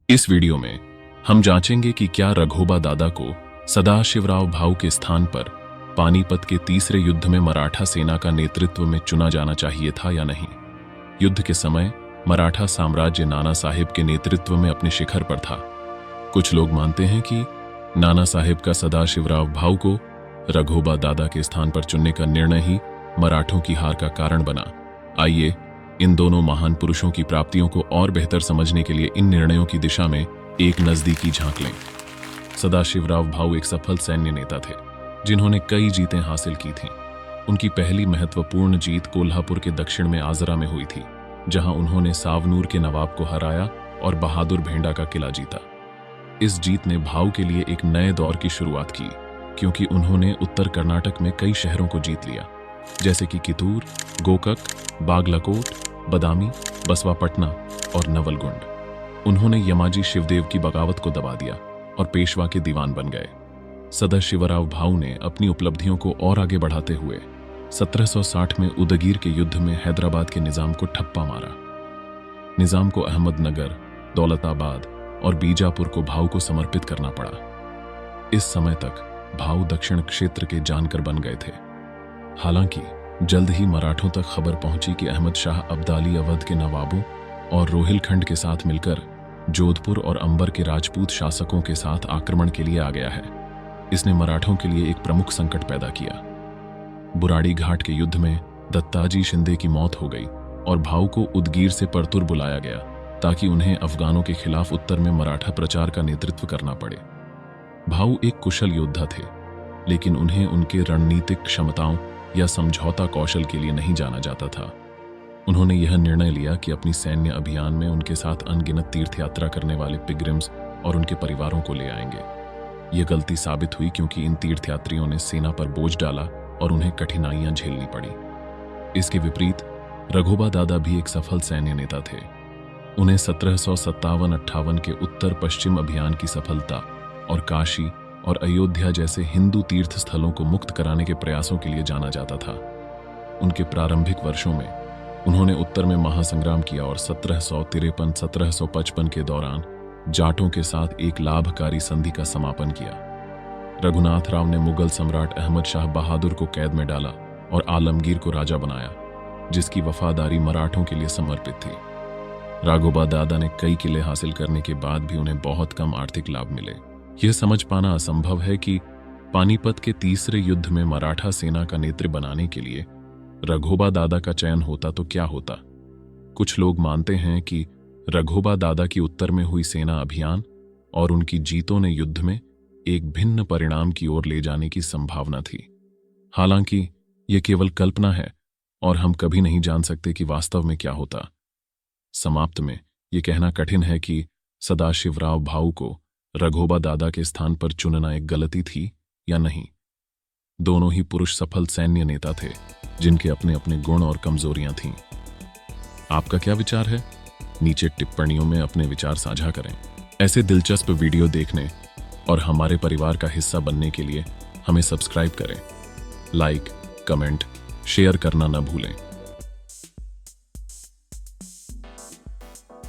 इस वीडियो में हम जांचेंगे कि क्या रघोबा दादा को सदाशिवराव भाऊ के स्थान पर पानीपत के तीसरे युद्ध में मराठा सेना का नेतृत्व में चुना जाना चाहिए था या नहीं। युद्ध के समय मराठा साम्राज्य नाना साहेब के नेतृत्व में अपने शिखर पर था। कुछ लोग मानते हैं कि नाना साहेब का सदाशिवराव भाऊ को रघोबा दादा के स्थान पर चुनने का निर्णय ही मराठों की हार का कारण बना। आइए इन दोनों महान पुरुषों की प्राप्तियों को और बेहतर समझने के लिए इन निर्णयों की दिशा में एक नजदीकी झांक लें। सदाशिवराव भाऊ एक सफल सैन्य नेता थे जिन्होंने कई जीतें हासिल की थीं। उनकी पहली महत्वपूर्ण जीत कोल्हापुर के दक्षिण में आजरा में हुई थी, जहां उन्होंने सावनूर के नवाब को हराया और बहादुर भेंडा का किला जीता। इस जीत ने भाऊ के लिए एक नए दौर की शुरुआत की, क्योंकि उन्होंने उत्तर कर्नाटक में कई शहरों को जीत लिया, जैसे कि कितूर, गोकक, बागलकोट, बदामी, बसवापटना और नवलगुंड। उन्होंने यमाजी शिवदेव की बगावत को दबा दिया और पेशवा के दीवान बन गए। सदाशिवराव भाऊ ने अपनी उपलब्धियों को और आगे बढ़ाते हुए 1760 में उदगीर के युद्ध में हैदराबाद के निजाम को ठप्पा मारा। निजाम को अहमदनगर, दौलताबाद और बीजापुर को भाऊ को समर्पित करना पड़ा। इस समय तक भाऊ दक्षिण क्षेत्र के जानकर बन गए थे। हालांकि जल्द ही मराठों तक खबर पहुंची कि अहमद शाह अब्दाली अवध के नवाबों और रोहिलखंड के साथ मिलकर जोधपुर और अंबर के राजपूत शासकों के साथ आक्रमण के लिए आ गया है। इसने मराठों के लिए एक प्रमुख संकट पैदा किया। बुराड़ी घाट के युद्ध में दत्ताजी शिंदे की मौत हो गई और भाऊ को उदगीर से परतुर बुलाया गया ताकि उन्हें अफगानों के खिलाफ उत्तर में मराठा प्रचार का नेतृत्व करना पड़े। भाऊ एक कुशल योद्धा थे, लेकिन उन्हें उनके रणनीतिक क्षमताओं या समझौता कौशल के लिए नहीं जाना जाता था। उन्होंने यह निर्णय लिया कि अपनी सैन्य अभियान में उनके साथ अनगिनत तीर्थयात्रा करने वाले पिलग्रिम्स और उनके परिवारों को ले आएंगे। यह गलती साबित हुई, क्योंकि इन तीर्थयात्रियों ने सेना पर बोझ डाला और उन्हें कठिनाइयां झेलनी पड़ी। इसके विपरीत रघोबा दादा भी एक सफल सैन्य नेता थे। उन्हें 1757-58 के उत्तर पश्चिम अभियान की सफलता और काशी और अयोध्या जैसे हिंदू तीर्थ स्थलों को मुक्त कराने के प्रयासों के लिए जाना जाता था। उनके प्रारंभिक वर्षों में उन्होंने उत्तर में महासंग्राम किया और 1753-1755 के दौरान जाटों के साथ एक लाभकारी संधि का समापन किया। रघुनाथ राव ने मुगल सम्राट अहमद शाह बहादुर को कैद में डाला और आलमगीर को राजा बनाया, जिसकी वफादारी मराठों के लिए समर्पित थी। रघोबा दादा ने कई किले हासिल करने के बाद भी उन्हें बहुत कम आर्थिक लाभ मिले। यह समझ पाना असंभव है कि पानीपत के तीसरे युद्ध में मराठा सेना का नेतृत्व बनाने के लिए रघोबा दादा का चयन होता तो क्या होता। कुछ लोग मानते हैं कि रघोबा दादा की उत्तर में हुई सेना अभियान और उनकी जीतों ने युद्ध में एक भिन्न परिणाम की ओर ले जाने की संभावना थी। हालांकि यह केवल कल्पना है और हम कभी नहीं जान सकते कि वास्तव में क्या होता। समाप्त में यह कहना कठिन है कि सदाशिवराव भाऊ को रघोबा दादा के स्थान पर चुनना एक गलती थी या नहीं। दोनों ही पुरुष सफल सैन्य नेता थे, जिनके अपने अपने गुण और कमजोरियां थीं। आपका क्या विचार है? नीचे टिप्पणियों में अपने विचार साझा करें। ऐसे दिलचस्प वीडियो देखने और हमारे परिवार का हिस्सा बनने के लिए हमें सब्सक्राइब करें। लाइक, कमेंट, शेयर करना न भूलें।